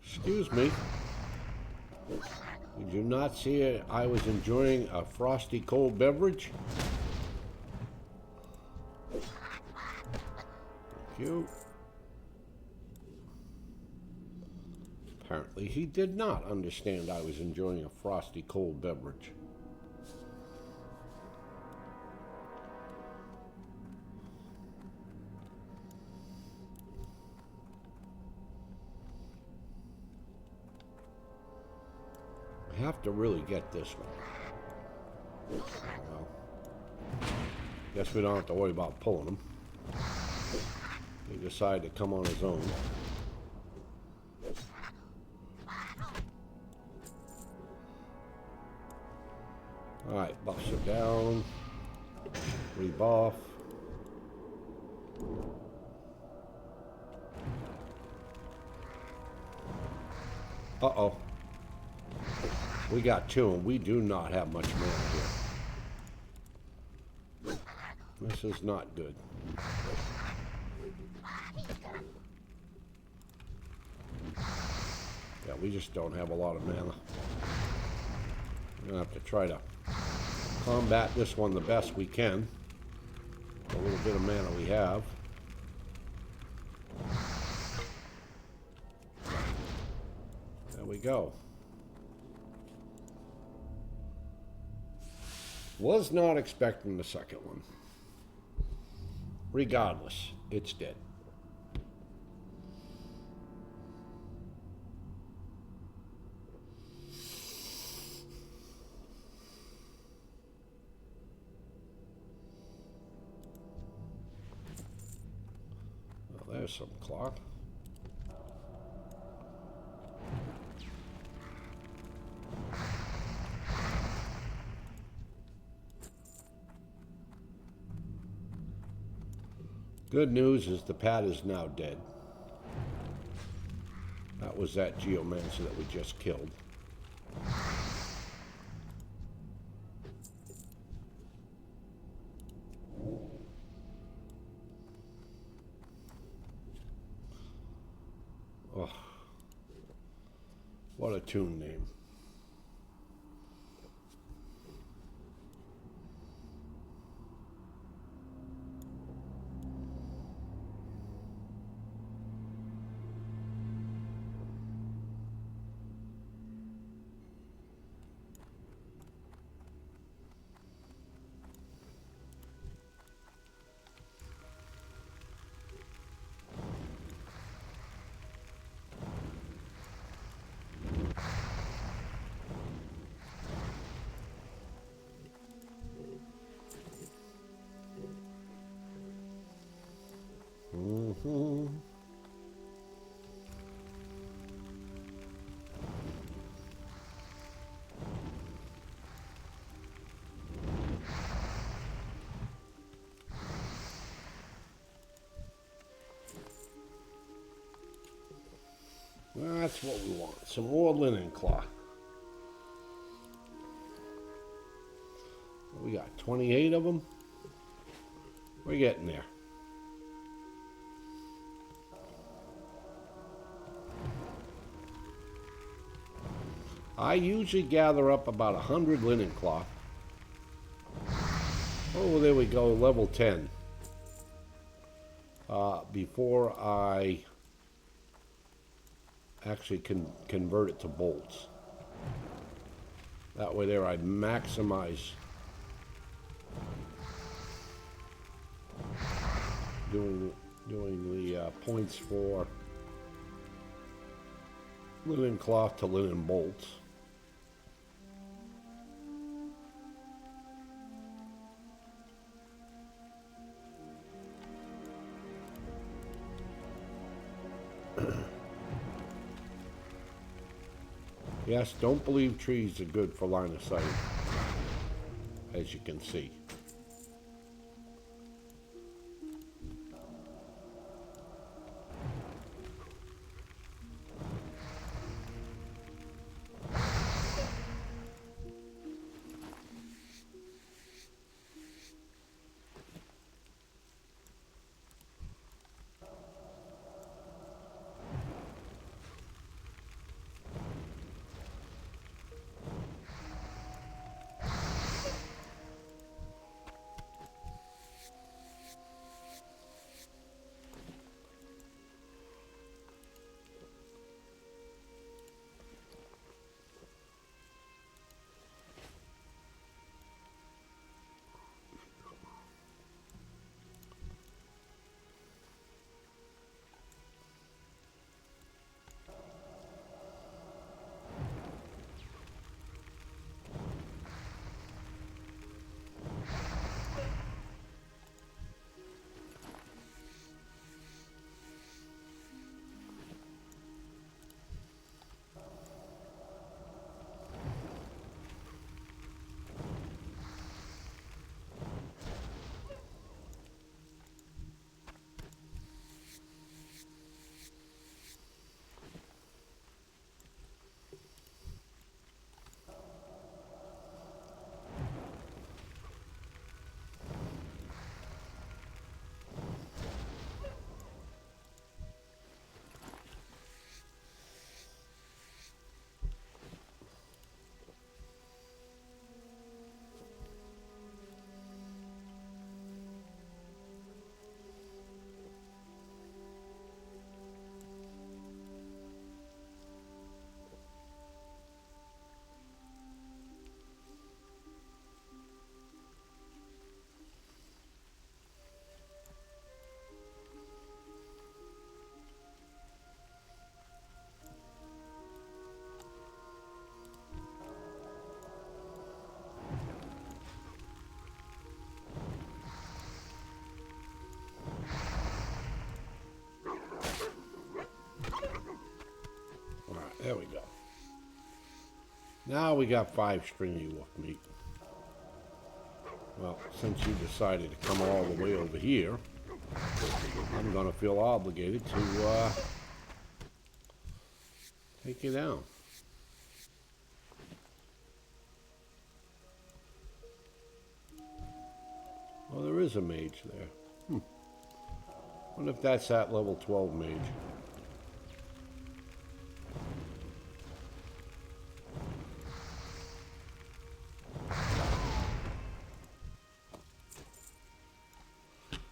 excuse me. Did you not see it? I was enjoying a frosty cold beverage. Thank you. Apparently he did not understand I was enjoying a frosty cold beverage. have to really get this one. Well, guess we don't have to worry about pulling him. He decided to come on his own. Alright, buffs are down. Rebuff. Uh-oh. We got two, and we do not have much mana here. This is not good. Yeah, we just don't have a lot of mana. We're gonna have to try to combat this one the best we can. A little bit of mana we have. There we go. Was not expecting the second one. Regardless, it's dead. Well, there's some clock. Good news is the pad is now dead. That was that geomancer that we just killed. Oh, what a tune name. That's what we want. Some more linen cloth. We got 28 of them. We're getting there. I usually gather up about 100 linen cloth. Oh, there we go, level 10. Before I actually can convert it to bolts. That way there I maximize doing the points for linen cloth to linen bolts. Yes, don't believe trees are good for line of sight, as you can see. Now we got 5 stringy wolf meat. Well, since you decided to come all the way over here, I'm going to feel obligated to take you down. Well, there is a mage there. Wonder if that's that level 12 mage.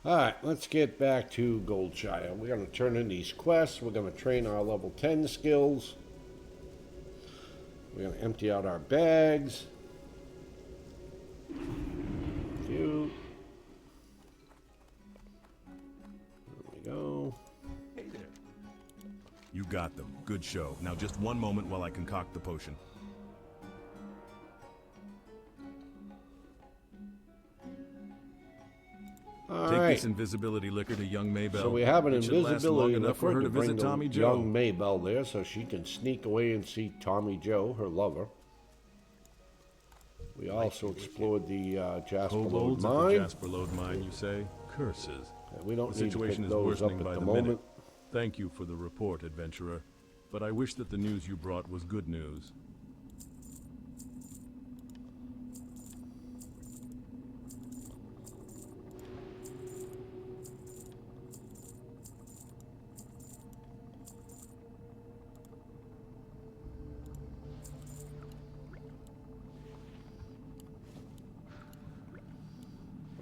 Alright, let's get back to Goldshire. We're going to turn in these quests. We're going to train our level 10 skills. We're going to empty out our bags. Cute. There we go. Hey there. You got them. Good show. Now just one moment while I concoct the potion. Take this invisibility liquor to young Maybell. So we have an It should last long invisibility enough for her to bring visit the Tommy Joe. young Maybell there so she can sneak away and see Tommy Joe, her lover. We also explored the Jasper Lode Kobolds at the mine. Jasper Lode mine, you say? Curses. We don't The need to situation pick is those up worsening at by the the moment. minute. Thank you for the report, adventurer. But I wish that the news you brought was good news.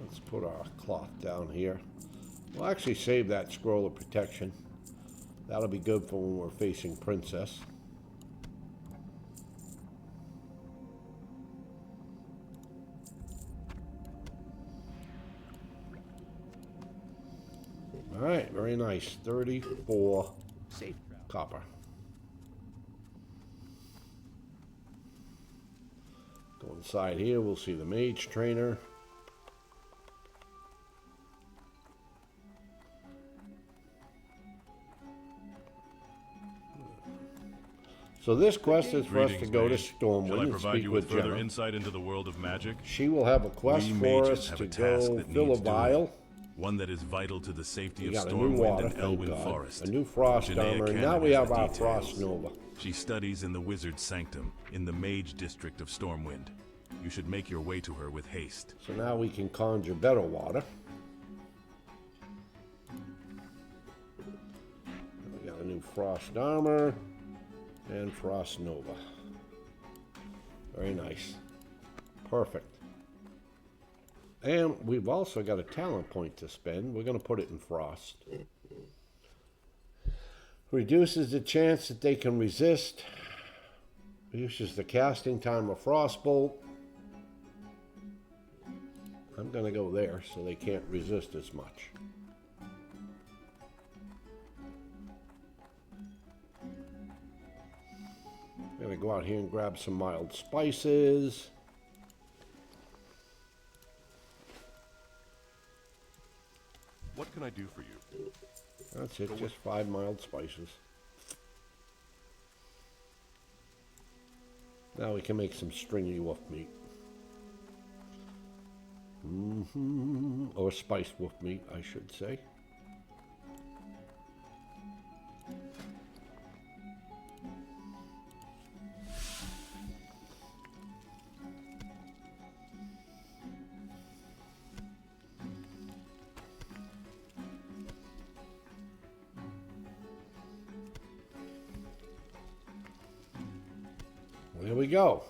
Let's put our cloth down here. We'll actually save that scroll of protection. That'll be good for when we're facing Princess. Alright, very nice. 34 Safe route. copper. Go inside here, we'll see the mage trainer. So this quest is for us to Greetings, go to Mage. Stormwind Shall I and provide speak you with with further Jenna. insight into the world of magic? She will have a quest We for mages us have to a task go that fill a needs vial. doing. One that is vital to the safety We of got a new Stormwind water, and thank Elwyn God. Forest. A new frost Janaea armor, and Cannon now we has have the our details. frost nova. She studies in the Wizard's Sanctum, in the Mage district of Stormwind. You should make your way to her with haste. So now we can conjure better water. We got a new frost armor and frost nova. Very nice. Perfect. And we've also got a talent point to spend. We're going to put it in frost. Reduces the chance that they can resist. Reduces the casting time of Frostbolt. I'm going to go there so they can't resist as much. I'm going to go out here and grab some mild spices. What can I do for you? That's it, just 5 mild spices. Now we can make some stringy wolf meat. Or spiced wolf meat, I should say. There we go.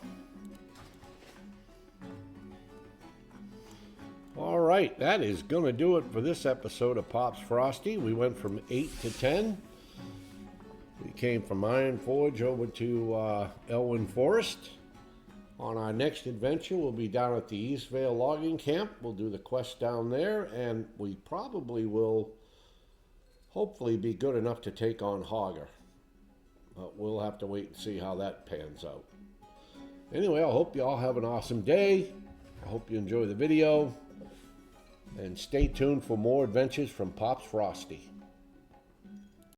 All right, that is going to do it for this episode of Popsfrosty. We went from 8 to 10. We came from Iron Forge over to Elwyn Forest. On our next adventure, we'll be down at the Eastvale Logging Camp. We'll do the quest down there, and we probably will hopefully be good enough to take on Hogger. But we'll have to wait and see how that pans out. Anyway, I hope you all have an awesome day. I hope you enjoy the video. And stay tuned for more adventures from Popsfrosty.